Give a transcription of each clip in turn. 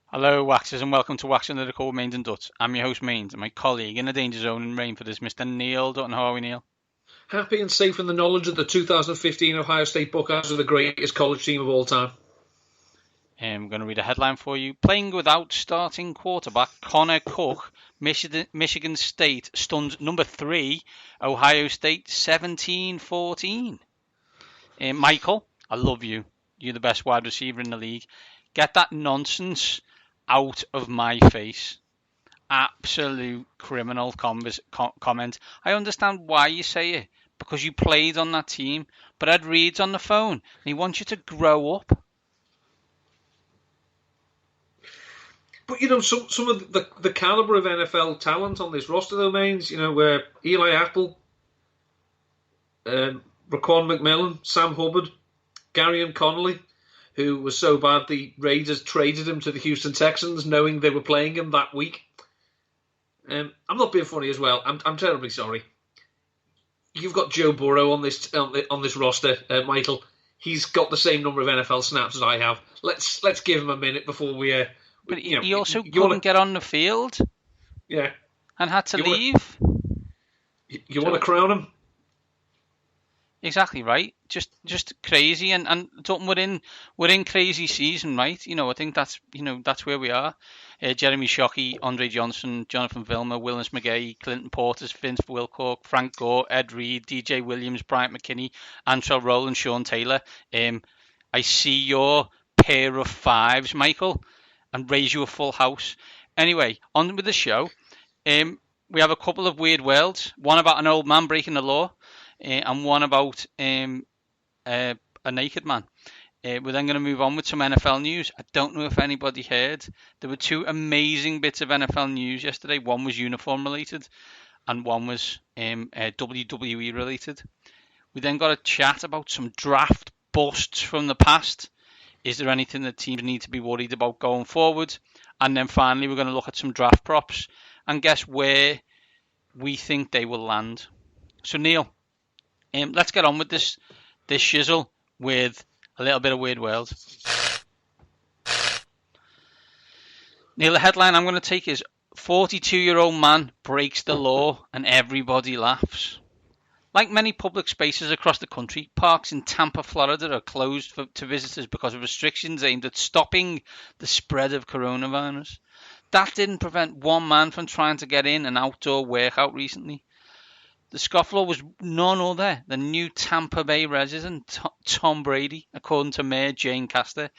Hello, Waxers, and welcome to Waxing Lyrical with Mains and Duts. I'm your host, Mains, and my colleague in the danger zone in Rainford is Mr. Neil Dutton. How are we, Neil? Happy and safe in the knowledge that the 2015 Ohio State Buckeyes are the greatest college team of all time. I'm going to read a headline for you. Playing without starting quarterback Connor Cook, Michigan State stuns number 3, Ohio State 17-14. Michael, I love you. You're the best wide receiver in the league. Get that nonsense out of my face. Absolute criminal comment. I understand why you say it, because you played on that team. But Ed Reed's on the phone, and he wants you to grow up. But some of the caliber of NFL talent on this roster, though, Mains, where Eli Apple, Raquan McMillan, Sam Hubbard, Gary Connolly, who was so bad the Raiders traded him to the Houston Texans, knowing they were playing him that week. I'm not being funny as well. I'm terribly sorry. You've got Joe Burrow on this roster, Michael. He's got the same number of NFL snaps as I have. Let's give him a minute before we. But he also couldn't get on the field. Yeah. And had to leave. You want to crown him? Exactly right. Just crazy, and we're in crazy season, right? I think that's where we are. Jeremy Shockey, Andre Johnson, Jonathan Vilma, Willis McGay, Clinton Portis, Vince Wilcock, Frank Gore, Ed Reed, DJ Williams, Bryant McKinney, Antrell Roll, and Sean Taylor. I see your pair of fives, Michael, and raise you a full house. Anyway, on with the show. We have a couple of weird worlds. One about an old man breaking the law. And one about a naked man. We're then going to move on with some NFL news. I don't know if anybody heard. There were two amazing bits of NFL news yesterday. One was uniform related, and one was WWE related. We then got a chat about some draft busts from the past. Is there anything that teams need to be worried about going forward? And then finally, we're going to look at some draft props and guess where we think they will land. So, Neil, let's get on with this shizzle with a little bit of Weird World. Neil, the headline I'm going to take is 42-year-old man breaks the law and everybody laughs. Like many public spaces across the country, parks in Tampa, Florida are closed to visitors because of restrictions aimed at stopping the spread of coronavirus. That didn't prevent one man from trying to get in an outdoor workout recently. The scofflaw was none other than new Tampa Bay resident Tom Brady, according to Mayor Jane Castor.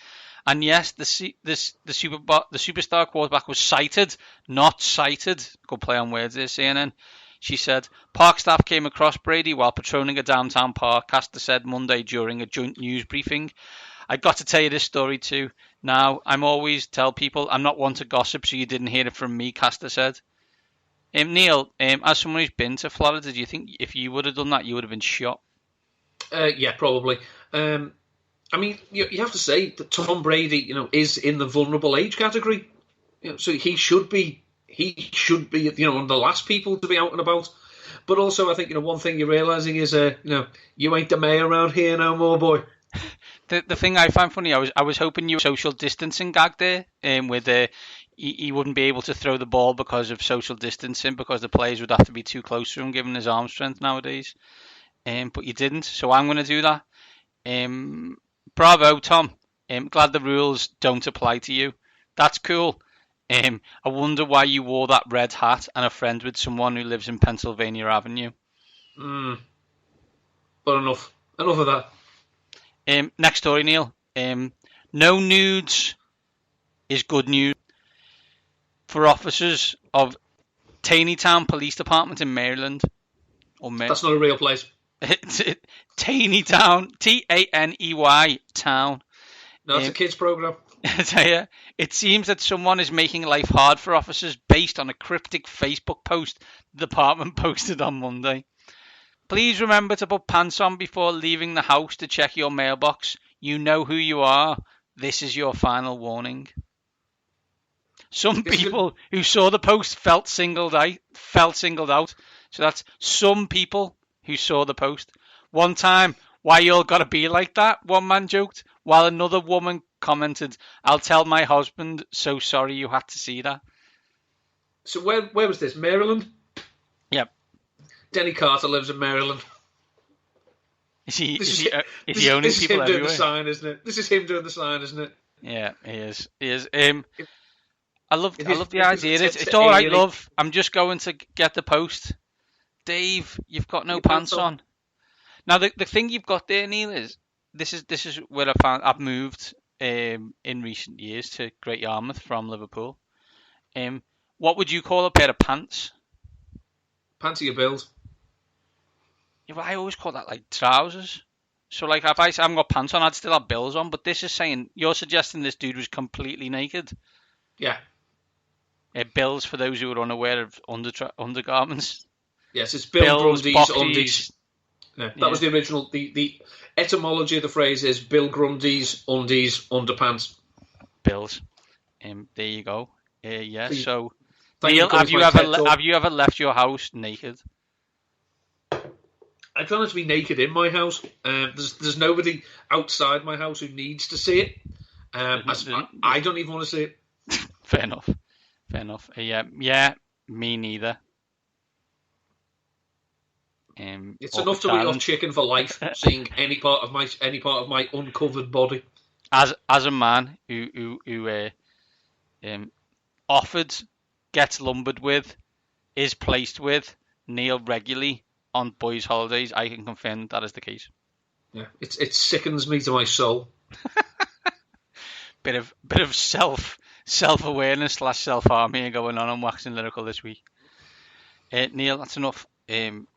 And yes, the superstar quarterback was cited, not cited. Good play on words there, CNN. She said, park staff came across Brady while patrolling a downtown park, Castor said Monday during a joint news briefing. I got to tell you this story too. Now, I'm always tell people I'm not one to gossip, so you didn't hear it from me, Castor said. Neil, as someone who's been to Florida, do you think if you would have done that, you would have been shot? Yeah, probably. I mean, you have to say that Tom Brady, is in the vulnerable age category. So he should be, one of the last people to be out and about. But also, I think, one thing you're realizing is, you ain't the mayor around here no more, boy. The thing I find funny, I was hoping you were social distancing gag there, with he wouldn't be able to throw the ball because of social distancing, because the players would have to be too close to him given his arm strength nowadays. But you didn't, so I'm going to do that. Bravo, Tom. Glad the rules don't apply to you. That's cool. I wonder why you wore that red hat and are friends with someone who lives in Pennsylvania Avenue. But enough of that. Next story, Neil. No nudes is good news for officers of Taneytown Police Department in Maryland. That's not a real place. Taneytown, Taney town. No, it's a kids program. It seems that someone is making life hard for officers based on a cryptic Facebook post the department posted on Monday. Please remember to put pants on before leaving the house to check your mailbox. You know who you are. This is your final warning. Some people who saw the post felt singled out. So that's some people who saw the post. One time, why you all gotta be like that? One man joked, while another woman commented, "I'll tell my husband. So sorry you had to see that." So where was this? Maryland? Yep. Denny Carter lives in Maryland. Is he This is is he is he owning this is people him doing the everywhere? sign, isn't it? This is him doing the sign, isn't it? Yeah, he is. He is. In, I love in the his idea. attempt It's to all right, alienate love. I'm just going to get the post. Dave, you've got no your pants pants on. on. Now the thing you've got there, Neil, is this is where I've moved in recent years to Great Yarmouth from Liverpool. What would you call a pair of pants? Pants your bills. Yeah, but I always call that like trousers. So like if I haven't got pants on, I'd still have bills on. But this is saying you're suggesting this dude was completely naked. Yeah. Bills for those who are unaware of undergarments. Yes, it's Bill Bills, Grundy's boxies. undies. Yeah, that Yeah. was the original. The etymology of the phrase is Bill Grundy's undies underpants. Bills. There you go. Yeah. Please, So thank Neil, you for coming to my TED talk. have you ever left your house naked? I try not to be naked in my house. There's nobody outside my house who needs to see it. I don't even want to see it. Fair enough. Fair enough. Yeah. Me neither. It's awkward enough to eat off silence. chicken for life. Seeing any part of my uncovered body. As a man who offered, gets lumbered with, is placed with Neil regularly on boys' holidays, I can confirm that is the case. Yeah, it sickens me to my soul. Bit of self awareness / self harm here going on Waxing Lyrical this week. Neil, that's enough.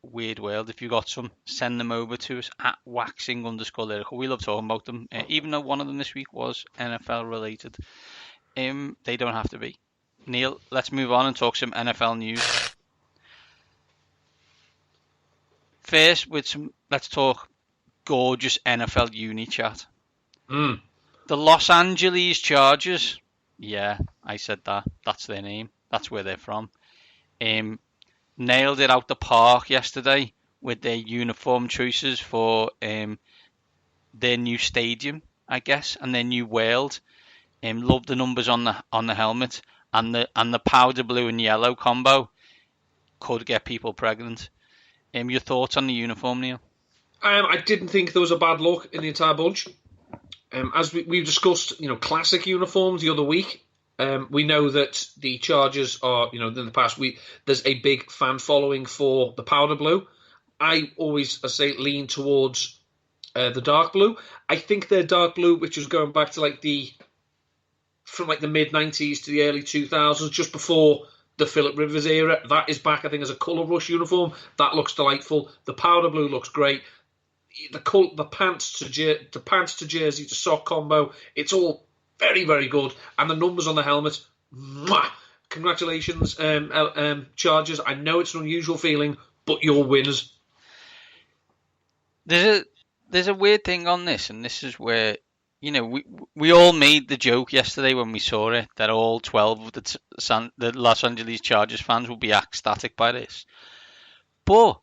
Weird World. If you got some, send them over to us at waxing_lyrical. We love talking about them, even though one of them this week was NFL related. They don't have to be. Neil, let's move on and talk some NFL news. First, let's talk gorgeous NFL uni chat. The Los Angeles Chargers. Yeah, I said that. That's their name. That's where they're from. Nailed it out the park yesterday with their uniform choices for their new stadium, I guess, and their new world. Loved the numbers on the helmet, and the powder blue and yellow combo could get people pregnant. Your thoughts on the uniform, Neil? I didn't think there was a bad look in the entire bunch. As we've discussed, classic uniforms the other week. We know that the Chargers are, in the past there's a big fan following for the powder blue. I always, lean towards the dark blue. I think their dark blue, which was going back to from the mid 90s to the early 2000s, just before the Phillip Rivers era, that is back. I think as a colour rush uniform, that looks delightful. The powder blue looks great. The pants to jersey to sock combo, it's all very, very good. And the numbers on the helmet, mwah! Congratulations, Chargers. I know it's an unusual feeling, but you're winners. There's a weird thing on this, and this is where we all made the joke yesterday when we saw it that all 12 of the Los Angeles Chargers fans will be ecstatic by this. But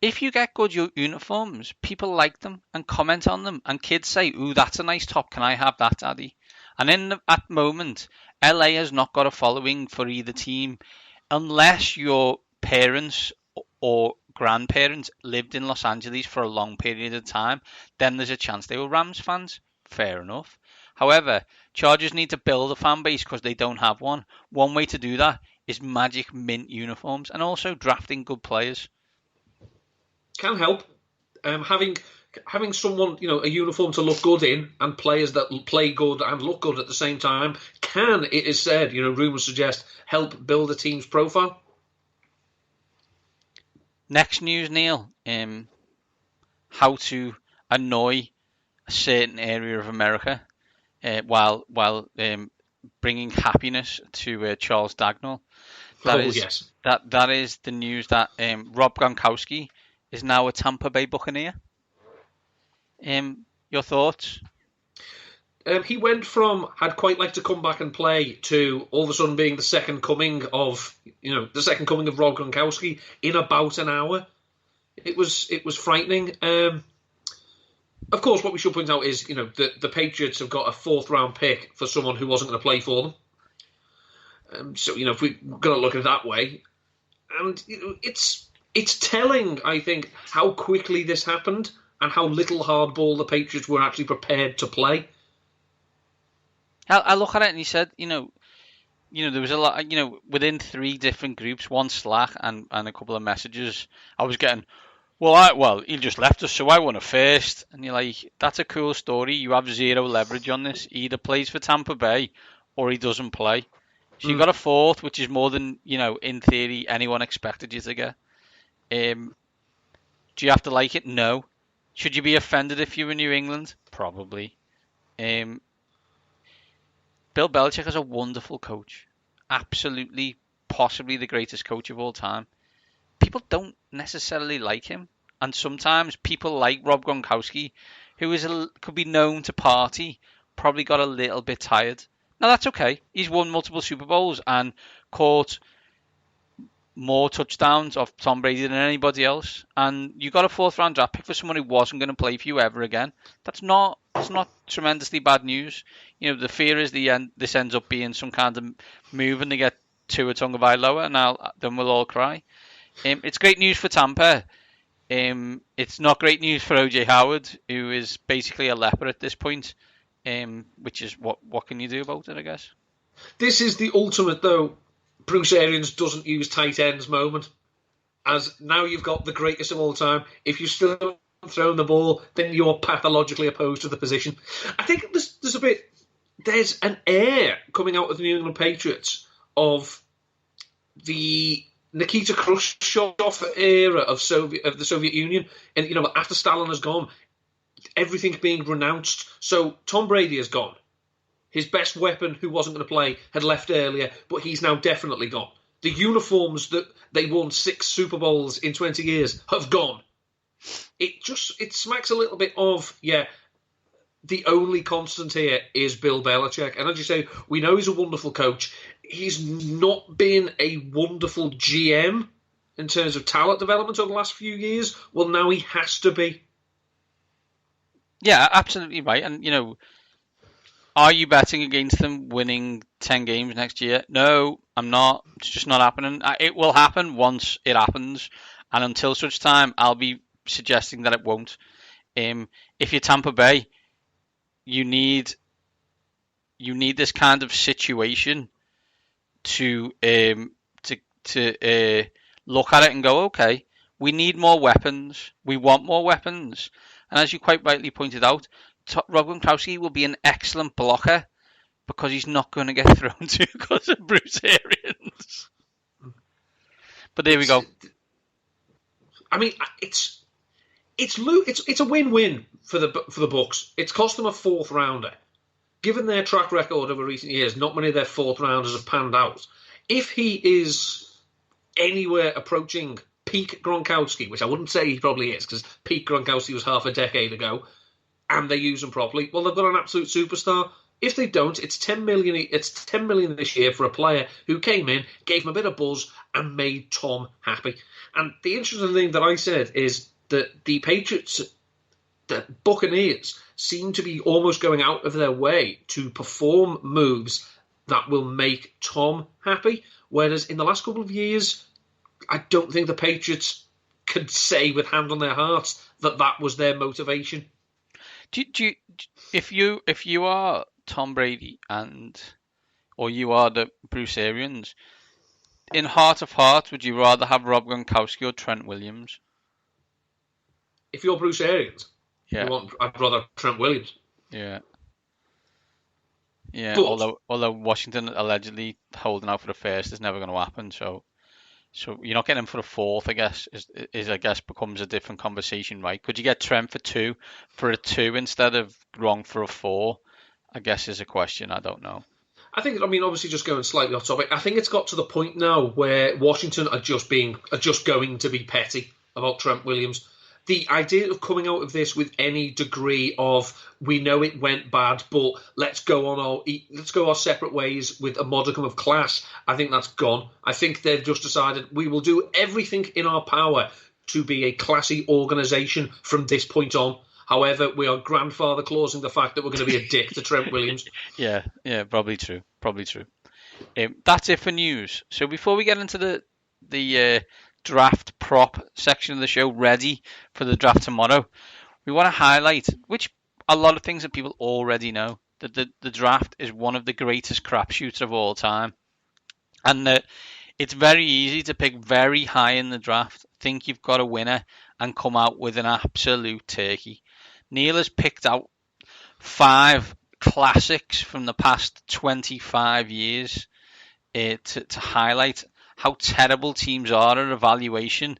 if you get good uniforms, people like them and comment on them, and kids say, "Ooh, that's a nice top. Can I have that, Daddy?" And at the moment, LA has not got a following for either team, unless your parents or grandparents lived in Los Angeles for a long period of time. Then there's a chance they were Rams fans. Fair enough. However, Chargers need to build a fan base because they don't have one. One way to do that is magic mint uniforms and also drafting good players. Can help. Having someone, a uniform to look good in, and players that play good and look good at the same time, can, it is said, rumours suggest, help build a team's profile. Next news, Neil. How to annoy a certain area of America while bringing happiness to Charles Dagnall. Yes. That is the news that Rob Gronkowski is now a Tampa Bay Buccaneer. Your thoughts? He went from I'd quite like to come back and play to all of a sudden being the second coming of Rob Gronkowski in about an hour. It was frightening. Of course, what we should point out is, the Patriots have got a 4th-round pick for someone who wasn't going to play for them. So, if we're going to look at it that way, and it's telling, I think, how quickly this happened and how little hardball the Patriots were actually prepared to play. I look at it and he said, there was a lot, within 3 different groups, one Slack and a couple of messages, I was getting, he just left us, so I won a first. And you're like, that's a cool story. You have 0 leverage on this. He either plays for Tampa Bay or he doesn't play. So you got a 4th, which is more than, in theory, anyone expected you to get. Do you have to like it? No. Should you be offended if you were New England? Probably. Bill Belichick is a wonderful coach. Absolutely, possibly the greatest coach of all time. People don't necessarily like him. And sometimes people like Rob Gronkowski, who could be known to party, probably got a little bit tired. Now, that's okay. He's won multiple Super Bowls and caught more touchdowns off Tom Brady than anybody else. And you got a 4th-round draft pick for someone who wasn't going to play for you ever again. It's not tremendously bad news. The fear is this ends up being some kind of move and they get Tua Tagovailoa, and then we'll all cry. It's great news for Tampa. It's not great news for OJ Howard, who is basically a leper at this point. Which is what can you do about it, I guess? This is the ultimate, though, Bruce Arians doesn't use tight ends moment. As now you've got the greatest of all time. If you still haven't thrown the ball, then you're pathologically opposed to the position. I think there's an air coming out of the New England Patriots of the Nikita Khrushchev era of the Soviet Union, and after Stalin has gone, everything being renounced. So Tom Brady has gone. His best weapon, who wasn't going to play, had left earlier, but he's now definitely gone. The uniforms that they won 6 Super Bowls in 20 years have gone. It smacks a little bit of, the only constant here is Bill Belichick. And as you say, we know he's a wonderful coach. He's not been a wonderful GM in terms of talent development over the last few years. Well, now he has to be. Yeah, absolutely right. And, are you betting against them winning 10 games next year? No, I'm not. It's just not happening. It will happen once it happens. And until such time, I'll be suggesting that it won't. If you're Tampa Bay, you need this kind of situation to look at it and go, okay, we need more weapons. We want more weapons. And as you quite rightly pointed out, Rob Gronkowski will be an excellent blocker because he's not going to get thrown to because of Bruce Arians. But there we go. I mean, it's a win-win for the Bucks. It's cost them a 4th rounder. Given their track record over recent years, not many of their 4th rounders have panned out. If he is anywhere approaching peak Gronkowski, which I wouldn't say he probably is, because peak Gronkowski was half a decade ago, and they use him properly, well, they've got an absolute superstar. If they don't, it's $10 million. It's $10 million this year for a player who came in, gave him a bit of buzz, and made Tom happy. And the interesting thing that I said is that the Patriots, the Buccaneers, seem to be almost going out of their way to perform moves that will make Tom happy. Whereas in the last couple of years, I don't think the Patriots could say with hand on their hearts that was their motivation. If you are Tom Brady or you are the Bruce Arians, in heart of hearts, would you rather have Rob Gronkowski or Trent Williams? If you're Bruce Arians, I'd rather have Trent Williams. Yeah. Yeah, but, although Washington allegedly holding out for the first is never going to happen, so you're not getting him for the 4th, I guess, is I guess becomes a different conversation, right? Could you get Trent for a 2 instead of Gronk for a 4? I guess is a question. I don't know. Obviously just going slightly off topic, I think it's got to the point now where Washington are just going to be petty about Trent Williams. The idea of coming out of this with any degree of, we know it went bad, but let's go our separate ways with a modicum of class, I think that's gone. I think they've just decided we will do everything in our power to be a classy organisation from this point on. However, we are grandfather clausing the fact that we're going to be a dick to Trent Williams. Yeah, probably true. That's it for news. So before we get into the draft prop section of the show, ready for the draft tomorrow, we want to highlight, which a lot of things that people already know, that the draft is one of the greatest crapshoots of all time. And that it's very easy to pick very high in the draft, think you've got a winner, and come out with an absolute turkey. Neil has picked out 5 classics from the past 25 years to highlight how terrible teams are at evaluation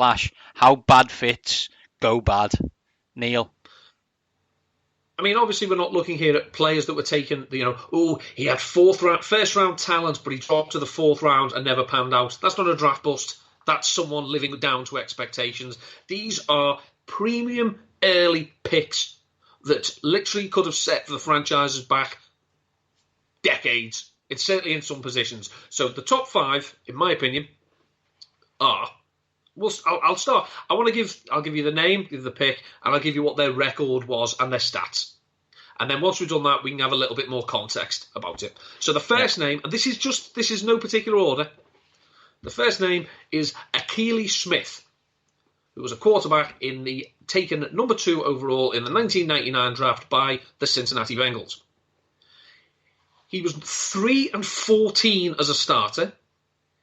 / how bad fits go bad. Neil. I mean, obviously, we're not looking here at players that were taken, he had first round talent, but he dropped to the 4th round and never panned out. That's not a draft bust. That's someone living down to expectations. These are premium early picks that literally could have set the franchises back decades. It's certainly in some positions. So the top 5, in my opinion, are... I'll start. I'll give you the name, give you the pick, and I'll give you what their record was and their stats. And then once we've done that, we can have a little bit more context about it. So the first name, and this is no particular order. The first name is Akili Smith, who was a quarterback taken number 2 overall in the 1999 draft by the Cincinnati Bengals. He was 3-14 as a starter.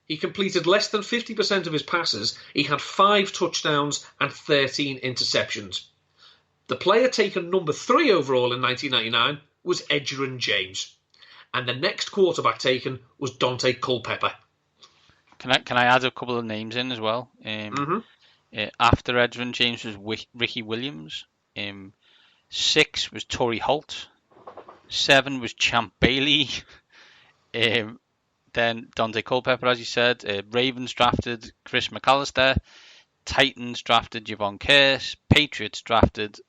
He completed less than 50% of his passes. He had 5 touchdowns and 13 interceptions. The player taken number 3 overall in 1999 was Edgerrin James. And the next quarterback taken was Dante Culpepper. Can I add a couple of names in as well? After Edgerrin James was Ricky Williams. 6 was Torrey Holt. 7 was Champ Bailey. Then Dante Culpepper, as you said. Ravens drafted Chris McAllister. Titans drafted Javon Kearse. Patriots drafted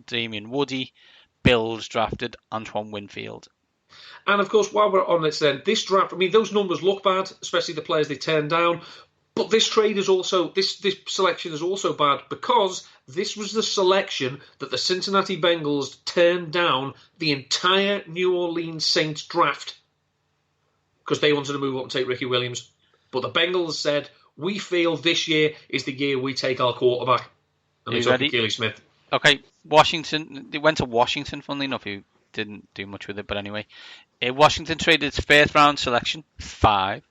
Damian Woody. Bills drafted Antoine Winfield. And of course, while we're on this then, this draft, I mean, those numbers look bad, especially the players they turned down. But this trade is also, this selection is also bad because this was the selection that the Cincinnati Bengals turned down the entire New Orleans Saints draft because they wanted to move up and take Ricky Williams. But the Bengals said, we feel this year is the year we take our quarterback. And they took Akili Smith. Okay, Washington, they went to Washington, funnily enough, who didn't do much with it, but anyway. Washington traded its 1st round selection, 5,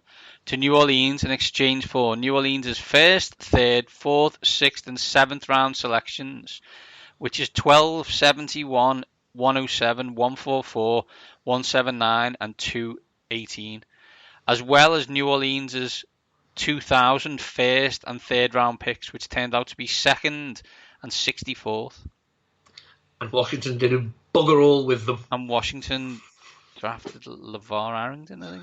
to New Orleans in exchange for New Orleans' 1st, 3rd, 4th, 6th, and 7th round selections, which is 12, 71, 107, 144, 179, and 218, as well as New Orleans' 2000 1st and 3rd round picks, which turned out to be 2nd and 64th. And Washington did a bugger all with them. And Washington drafted LeVar Arrington, I think.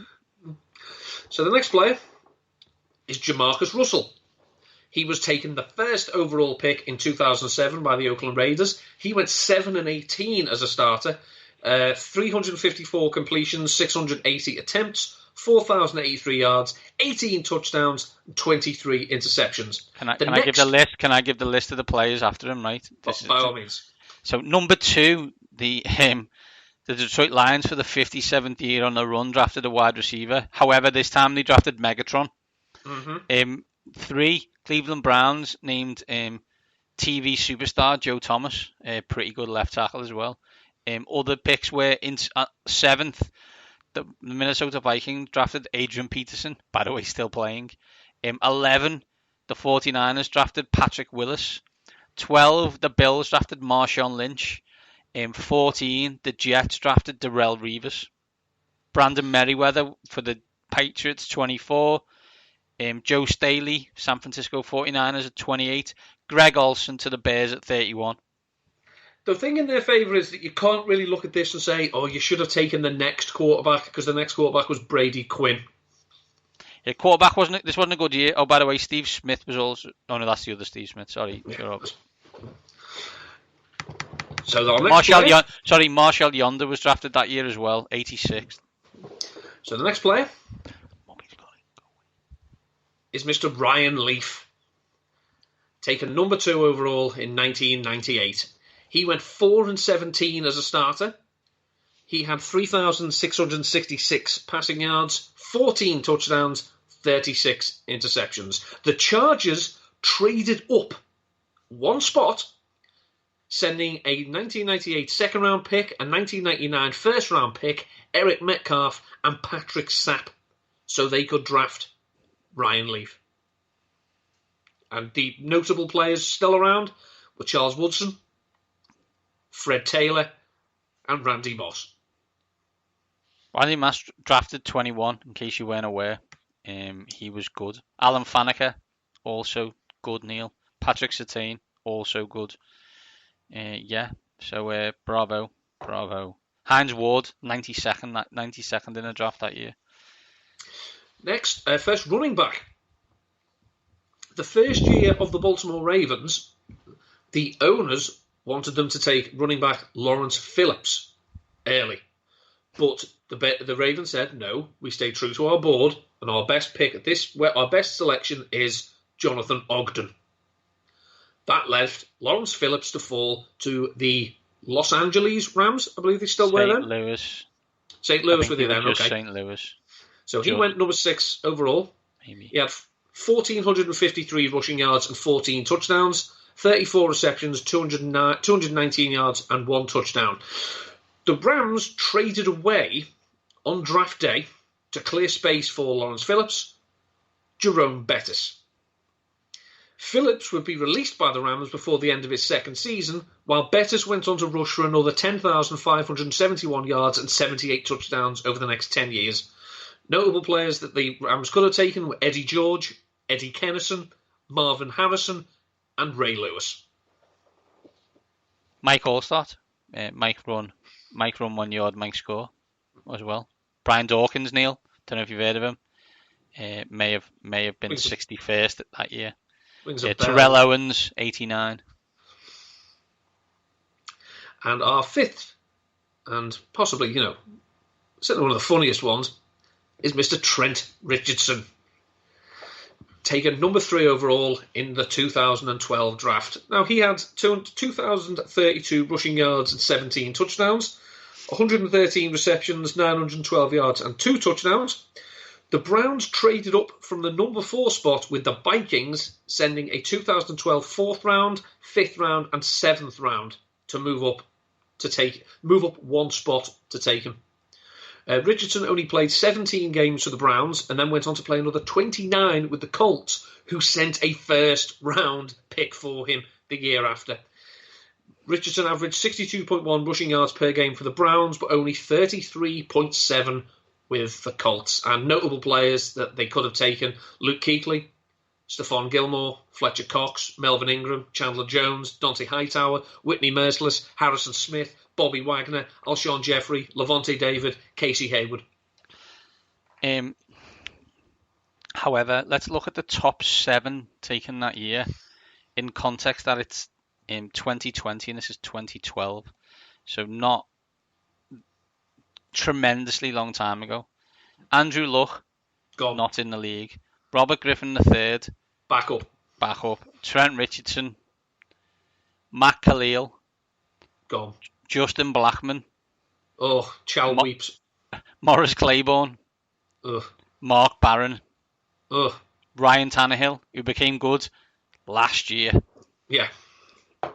So the next player is Jamarcus Russell. He was taken the 1st overall pick in 2007 by the Oakland Raiders. He went 7-18 as a starter. 354 completions, 680 attempts, 4,083 yards, 18 touchdowns, 23 interceptions. Can I give the list? Can I give the list of the players after him? Right. By all means. So number 2, the Detroit Lions for the 57th year on the run drafted a wide receiver. However, this time they drafted Megatron. 3, Cleveland Browns named TV superstar Joe Thomas, a pretty good left tackle as well. Other picks were in 7th, the Minnesota Vikings drafted Adrian Peterson, by the way, still playing. 11, the 49ers drafted Patrick Willis. 12, the Bills drafted Marshawn Lynch. 14, the Jets drafted Darrelle Revis. Brandon Merriweather for the Patriots, 24. Joe Staley, San Francisco 49ers at 28. Greg Olsen to the Bears at 31. The thing in their favour is that you can't really look at this and say, oh, you should have taken the next quarterback, because the next quarterback was Brady Quinn. Yeah, this wasn't a good year. Oh, by the way, Steve Smith was also... Oh, no, that's the other Steve Smith. Sorry. Yeah. Sure. So the next player... Marshall Yonder was drafted that year as well, 86th. So the next player is Mr. Ryan Leaf, taken number 2 overall in 1998. He went 4-17 as a starter. He had 3,666 passing yards, 14 touchdowns, 36 interceptions. The Chargers traded up one spot, sending a 1998 second-round pick, a 1999 first-round pick, Eric Metcalf, and Patrick Sapp, so they could draft Ryan Leaf. And the notable players still around were Charles Woodson, Fred Taylor, and Randy Moss. Randy Moss drafted 21, in case you weren't aware. He was good. Alan Faneca, also good, Neil. Patrick Surtain, also good. So bravo. Hines Ward, 92nd in the draft that year. Next, first running back. The first year of the Baltimore Ravens, the owners wanted them to take running back Lawrence Phillips early. But the Ravens said, no, we stay true to our board, and our best selection is Jonathan Ogden. That left Lawrence Phillips to fall to the Los Angeles Rams, I believe they still were then. St. Louis with you then, okay. St. Louis. So he went number 6 overall. Maybe. He had 1,453 rushing yards and 14 touchdowns, 34 receptions, 219 yards, and 1 touchdown. The Rams traded away on draft day to clear space for Lawrence Phillips, Jerome Bettis. Phillips would be released by the Rams before the end of his second season, while Bettis went on to rush for another 10,571 yards and 78 touchdowns over the next 10 years. Notable players that the Rams could have taken were Eddie George, Eddie Kennison, Marvin Harrison, and Ray Lewis. Mike Allstott, Mike run 1 yard, Mike score as well. Brian Dawkins, Neil, don't know if you've heard of him. May have been 61st that year. Terrell Owens, 89. And our fifth, and possibly, certainly one of the funniest ones, is Mr. Trent Richardson. Taken number 3 overall in the 2012 draft. Now, he had 2,032 rushing yards and 17 touchdowns, 113 receptions, 912 yards, and 2 touchdowns. The Browns traded up from the number 4 spot with the Vikings, sending a 2012 4th round, 5th round, and 7th round to move up one spot to take him. Richardson only played 17 games for the Browns and then went on to play another 29 with the Colts, who sent a first-round pick for him the year after. Richardson averaged 62.1 rushing yards per game for the Browns, but only 33.7 with the Colts. And notable players that they could have taken: Luke Kuechly, Stephon Gilmore, Fletcher Cox, Melvin Ingram, Chandler Jones, Dante Hightower, Whitney Merciless, Harrison Smith, Bobby Wagner, Alshon Jeffrey, Levante David, Casey Hayward. However, let's look at the top 7 taken that year in context that it's in 2020 and this is 2012. So not tremendously long time ago. Andrew Luck, Gone. Not in the league. Robert Griffin III, Back up. Trent Richardson, Matt Khalil, Gone. Justin Blackman. Oh, Chow weeps. Morris Claiborne. Ugh. Mark Barron. Ugh. Ryan Tannehill, who became good last year. Yeah. Do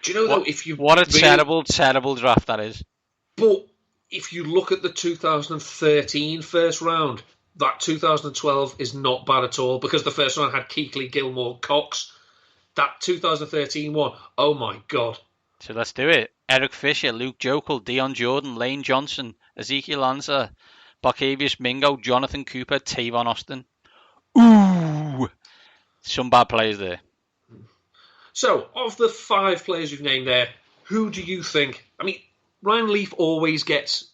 you know, though, if you... What a terrible draft that is. But if you look at the 2013 first round, that 2012 is not bad at all, because the first round had Kuechly, Gilmore, Cox. That 2013 one, oh my God. So let's do it. Eric Fisher, Luke Jokel, Deion Jordan, Lane Johnson, Ezekiel Ansah, Barkevius Mingo, Jonathan Cooper, Tavon Austin. Ooh! Some bad players there. So, of the 5 players you've named there, who do you think... I mean, Ryan Leaf always gets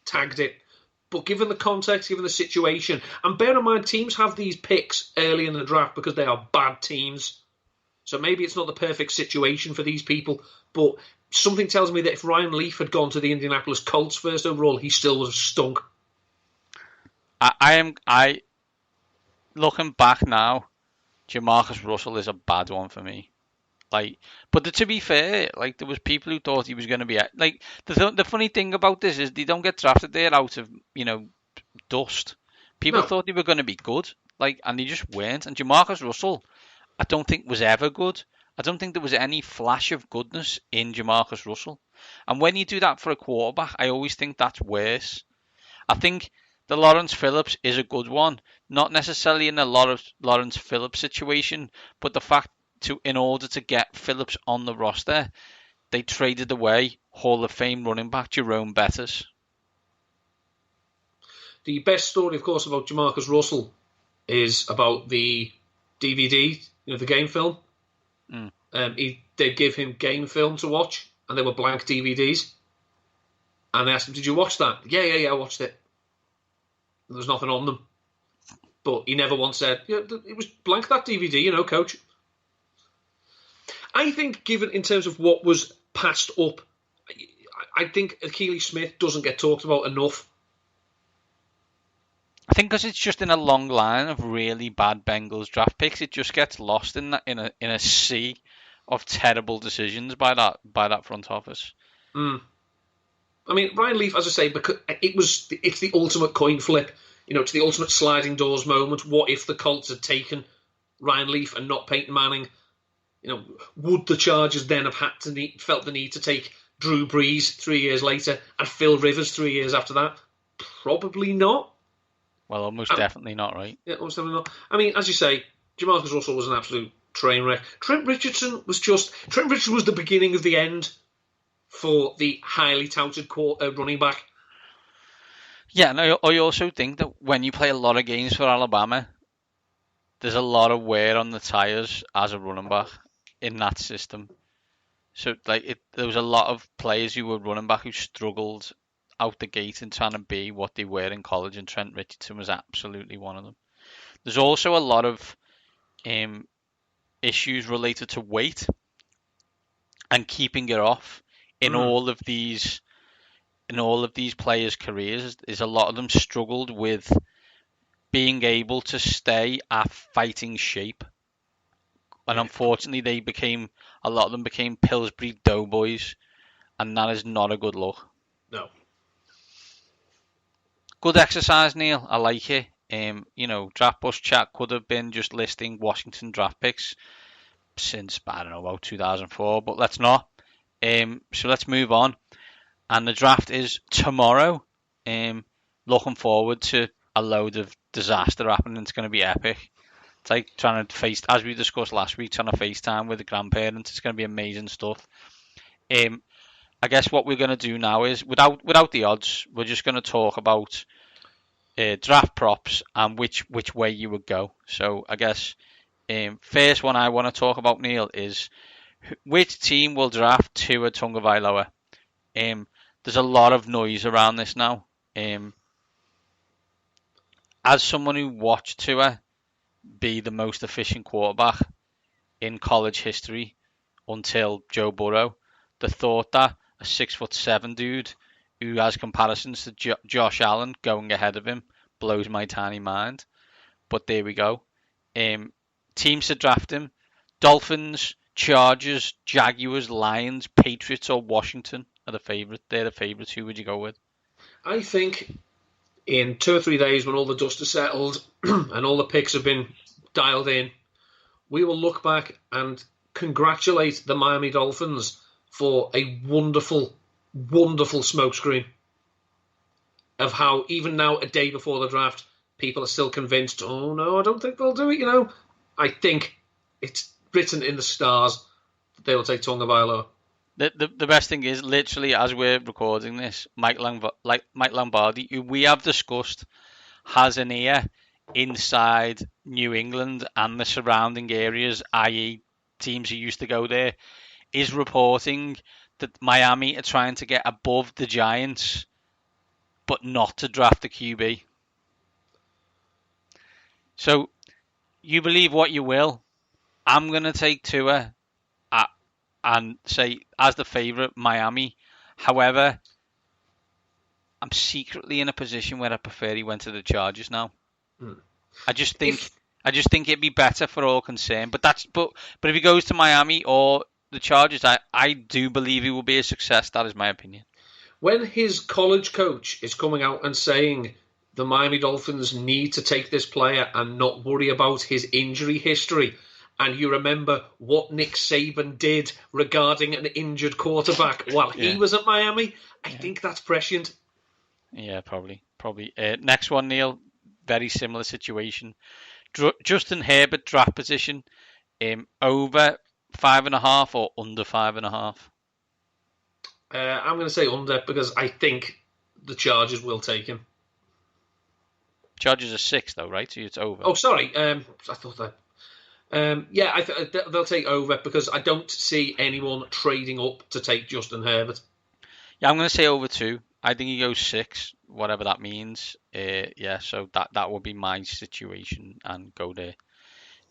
tagged it, but given the context, given the situation, and bear in mind, teams have these picks early in the draft because they are bad teams. So maybe it's not the perfect situation for these people, but something tells me that if Ryan Leaf had gone to the Indianapolis Colts first overall, he still would have stunk. I looking back now, Jamarcus Russell is a bad one for me. Like, but to be fair, like there was people who thought he was going to be like the funny thing about this is they don't get drafted there out of dust. People No, thought they were going to be good, like, and they just weren't. And Jamarcus Russell, I don't think was ever good. I don't think there was any flash of goodness in Jamarcus Russell. And when you do that for a quarterback, I always think that's worse. I think the Lawrence Phillips is a good one, not necessarily in a lot of Lawrence Phillips situation, but the fact in order to get Phillips on the roster, they traded away Hall of Fame running back Jerome Bettis. the best story, of course, about Jamarcus Russell is about the DVD, the game film. Mm. They'd give him game film to watch, and they were blank DVDs. And they asked him, "Did you watch that?" Yeah, I watched it. There was nothing on them. But he never once said, "Yeah, it was blank, that DVD, coach." I think, given in terms of what was passed up, I think Akili Smith doesn't get talked about enough. I think because it's just in a long line of really bad Bengals draft picks, it just gets lost in a sea of terrible decisions by that front office. Mm. I mean, Ryan Leaf, as I say, because it's the ultimate coin flip. It's the ultimate sliding doors moment. What if the Colts had taken Ryan Leaf and not Peyton Manning? Would the Chargers then have felt the need to take Drew Brees 3 years later and Phil Rivers 3 years after that? Probably not. Well, almost definitely not, right? Yeah, almost definitely not. I mean, as you say, Jamarcus Russell was an absolute train wreck. Trent Richardson was the beginning of the end for the highly touted running back. Yeah, and I also think that when you play a lot of games for Alabama, there's a lot of wear on the tires as a running back in that system. So there was a lot of players who were running back who struggled out the gate in trying to be what they were in college, and Trent Richardson was absolutely one of them. There's also a lot of issues related to weight and keeping it off in all of these players' careers. Is a lot of them struggled with being able to stay at fighting shape, and unfortunately, a lot of them became Pillsbury Doughboys, and that is not a good look. No. Good exercise, Neil. I like it. Draft Bus Chat could have been just listing Washington draft picks since, I don't know, about 2004, but let's not. So let's move on. And the draft is tomorrow. Looking forward to a load of disaster happening. It's going to be epic. It's like trying to as we discussed last week, trying to FaceTime with the grandparents. It's going to be amazing stuff. I guess what we're going to do now is, without the odds, we're just going to talk about draft props and which way you would go. So I guess first one I want to talk about, Neil, is which team will draft Tua Tagovailoa. There's a lot of noise around this now. As someone who watched Tua be the most efficient quarterback in college history until Joe Burrow, the thought that a 6'7" dude who has comparisons to Josh Allen going ahead of him blows my tiny mind. But there we go. Teams to draft him: Dolphins, Chargers, Jaguars, Lions, Patriots, or Washington are the favourite. They're the favourites. Who would you go with? I think in 2 or 3 days, when all the dust has settled and all the picks have been dialed in, we will look back and congratulate the Miami Dolphins for a wonderful, wonderful smokescreen of how, even now, a day before the draft, people are still convinced, oh no, I don't think they'll do it, I think it's written in the stars that they will take Tagovailoa. The best thing is, literally, as we're recording this, Mike Lombardi, who we have discussed, has an ear inside New England and the surrounding areas, i.e. teams who used to go there, is reporting that Miami are trying to get above the Giants, but not to draft a QB. So, you believe what you will. I'm going to take Tua and say, as the favourite, Miami. However, I'm secretly in a position where I prefer he went to the Chargers now. I just think I just think it'd be better for all concerned. But if he goes to Miami or the Chargers, I do believe he will be a success. That is my opinion. When his college coach is coming out and saying the Miami Dolphins need to take this player and not worry about his injury history, and you remember what Nick Saban did regarding an injured quarterback while he was at Miami, I think that's prescient. Yeah, probably. Next one, Neil. Very similar situation. Justin Herbert draft position, over 5.5 or under 5.5? I'm going to say under because I think the Chargers will take him. Chargers are 6 though, right? So it's over. Oh, sorry. I thought that. They'll take over because I don't see anyone trading up to take Justin Herbert. Yeah, I'm going to say over 2. I think he goes 6, whatever that means. So that would be my situation and go there.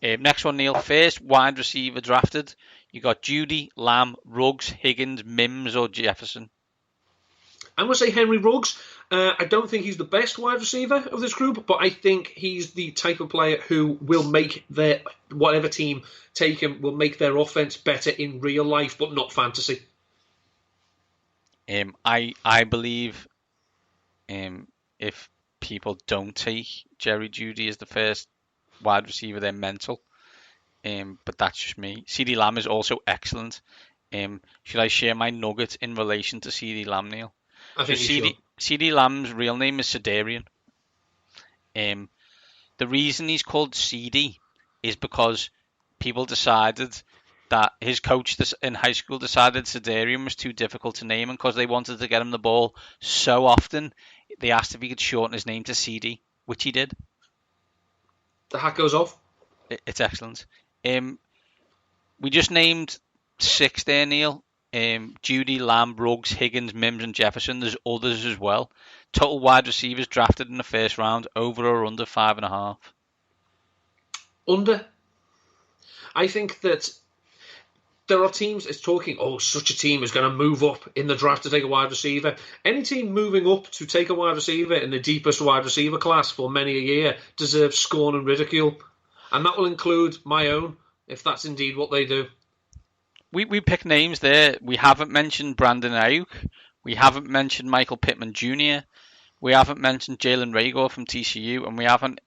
Next one, Neil. First wide receiver drafted. You got Judy, Lamb, Ruggs, Higgins, Mims, or Jefferson. I'm going to say Henry Ruggs. I don't think he's the best wide receiver of this group, but I think he's the type of player who will make whatever team take him will make their offense better in real life, but not fantasy. I believe if people don't take Jerry Jeudy as the first wide receiver, they're mental. But that's just me. CeeDee Lamb is also excellent. Should I share my nugget in relation to CeeDee Lamb, Neil? I think CeeDee Lamb's real name is Sedarian. The reason he's called CD is because people decided that his coach in high school decided Sedarian was too difficult to name, and because they wanted to get him the ball so often, they asked if he could shorten his name to CD, which he did. The hat goes off. It's excellent. We just named 6 there, Neil. Judy, Lamb, Ruggs, Higgins, Mims, and Jefferson. There's others as well. Total wide receivers drafted in the first round, over or under 5.5? Under. I think that there are teams that's talking, such a team is going to move up in the draft to take a wide receiver. Any team moving up to take a wide receiver in the deepest wide receiver class for many a year deserves scorn and ridicule. And that will include my own, if that's indeed what they do. We picked names there. We haven't mentioned Brandon Ayuk. We haven't mentioned Michael Pittman Jr. We haven't mentioned Jalen Reagor from TCU. And we haven't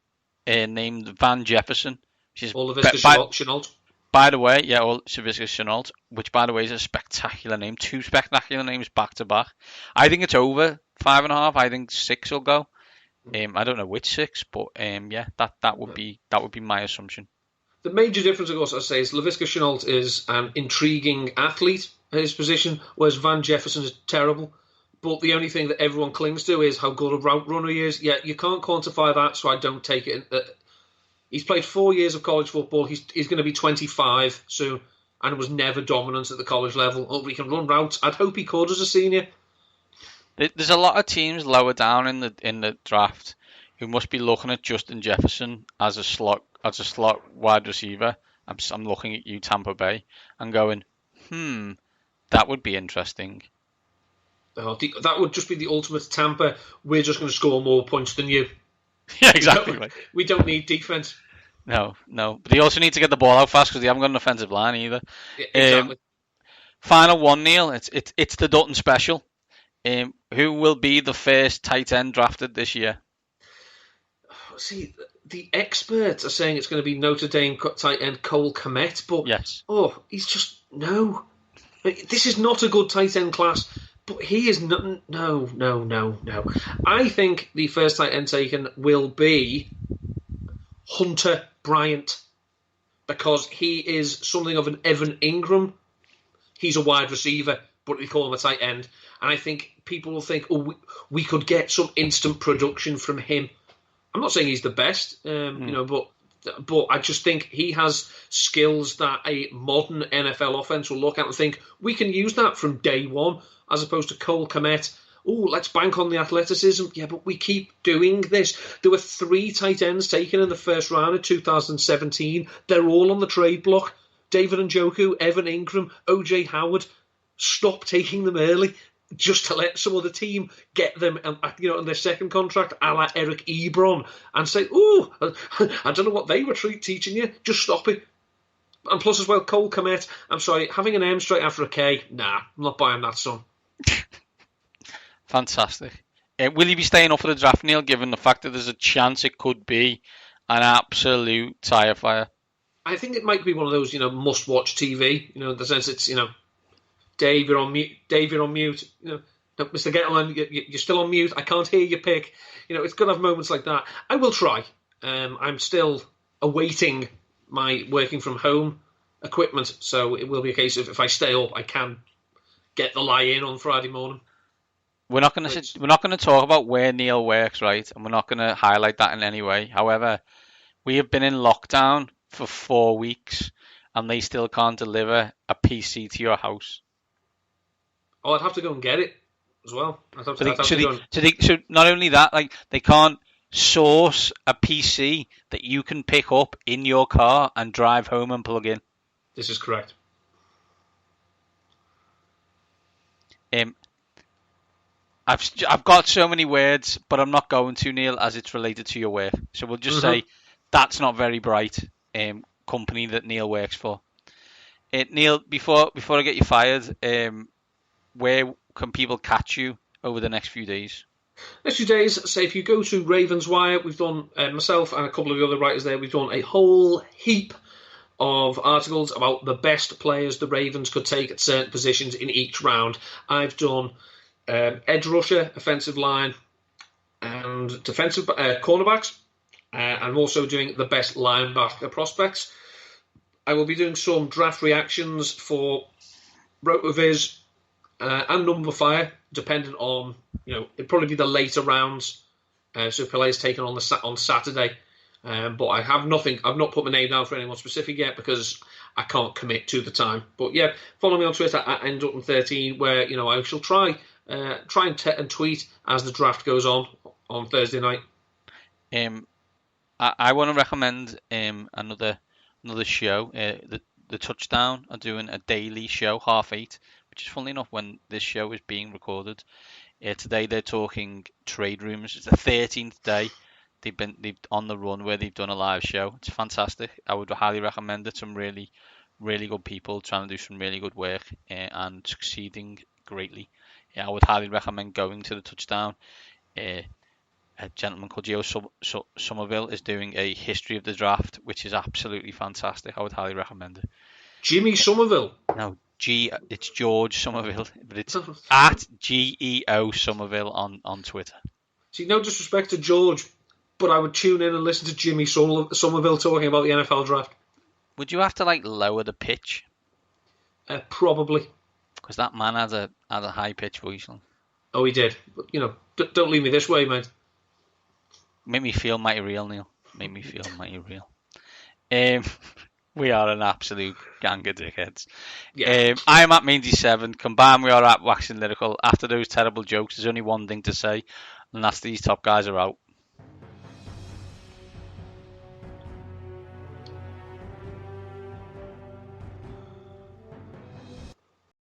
named Van Jefferson. Which is Chenault. By the way, or Laviska Shenault, which by the way is a spectacular name. 2 spectacular names back to back. I think it's over 5.5. I think 6 will go. I don't know which 6, but that would be my assumption. The major difference, of course, I say, is Laviska Shenault is an intriguing athlete at his position, whereas Van Jefferson is terrible. But the only thing that everyone clings to is how good a route runner he is. Yeah, you can't quantify that, so I don't take it. He's played 4 years of college football. He's going to be 25 soon, and was never dominant at the college level. Oh, he can run routes. I'd hope he could as a senior. There's a lot of teams lower down in the draft who must be looking at Justin Jefferson as a slot wide receiver. I'm looking at you, Tampa Bay, and going, that would be interesting. That would just be the ultimate Tampa. We're just going to score more points than you. Yeah, exactly. We don't need defense. No. But they also need to get the ball out fast because they haven't got an offensive line either. Exactly. Final one, Neil. It's the Dutton special. Who will be the first tight end drafted this year? See, the experts are saying it's going to be Notre Dame tight end Cole Kmet, but yes. He's just no. This is not a good tight end class. But he is not. No. I think the first tight end taken will be Hunter Bryant because he is something of an Evan Ingram. He's a wide receiver, but we call him a tight end. And I think people will think, we could get some instant production from him. I'm not saying he's the best, but I just think he has skills that a modern NFL offense will look at and think, we can use that from day one. As opposed to Cole Kmet, let's bank on the athleticism. Yeah, but we keep doing this. There were 3 tight ends taken in the first round of 2017. They're all on the trade block. David Njoku, Evan Ingram, OJ Howard. Stop taking them early. just to let some other team get them, on their second contract, a la Eric Ebron, and say, "Ooh, I don't know what they were teaching you. Just stop it." And plus, as well, Cole Kmet. I'm sorry, having an M straight after a K. Nah, I'm not buying that, son. Fantastic. Will you be staying up for the draft, Neil, given the fact that there's a chance it could be an absolute tyre fire? I think it might be one of those, must-watch TV. In the sense it's, Dave, you're on mute. Dave, you're on mute. No, Mr. Getline, you're still on mute. I can't hear your pick. It's going to have moments like that. I will try. I'm still awaiting my working from home equipment, so it will be a case of if I stay up, I can get the lie in on Friday morning. We're not going to talk about where Neil works, right? And we're not going to highlight that in any way. However, we have been in lockdown for 4 weeks, and they still can't deliver a PC to your house. Oh, I'd have to go and get it as well. So not only that, like they can't source a PC that you can pick up in your car and drive home and plug in. This is correct. I've got so many words, but I'm not going to, Neil, as it's related to your work. So we'll just say that's not very bright. Company that Neil works for. Neil, before I get you fired, where can people catch you over the next few days? Next few days, say if you go to Ravenswire, we've done, myself and a couple of the other writers there, we've done a whole heap of articles about the best players the Ravens could take at certain positions in each round. I've done edge rusher, offensive line, and defensive cornerbacks. I'm also doing the best linebacker prospects. I will be doing some draft reactions for RotoViz and Number Fire, depending on, it'd probably be the later rounds. So players taken on Saturday. But I have nothing. I've not put my name down for anyone specific yet because I can't commit to the time. But yeah, follow me on Twitter at ndutton13, where I shall try and tweet as the draft goes on Thursday night. I want to recommend another show. The Touchdown are doing a daily show, 8:30, which is funnily enough when this show is being recorded. Today they're talking trade rumors. It's the 13th day they've on the run where they've done a live show. It's fantastic. I would highly recommend it. Some really, really good people trying to do some really good work and succeeding greatly. I would highly recommend going to the Touchdown. A gentleman called Joe Somerville is doing a history of the draft, which is absolutely fantastic. I would highly recommend it. Jimmy Somerville? No, it's George Somerville, but it's at GEO Somerville on Twitter. See, no disrespect to George, but I would tune in and listen to Jimmy Somerville talking about the NFL draft. Would you have to lower the pitch? Probably. Because that man has a high pitched voice. Oh, he did. But, don't leave me this way, mate. Made me feel mighty real, Neil. Made me feel mighty real. We are an absolute gang of dickheads. Yeah. I am at Mandy7. Combined, we are at Waxing Lyrical. After those terrible jokes, there's only one thing to say, and that's these top guys are out.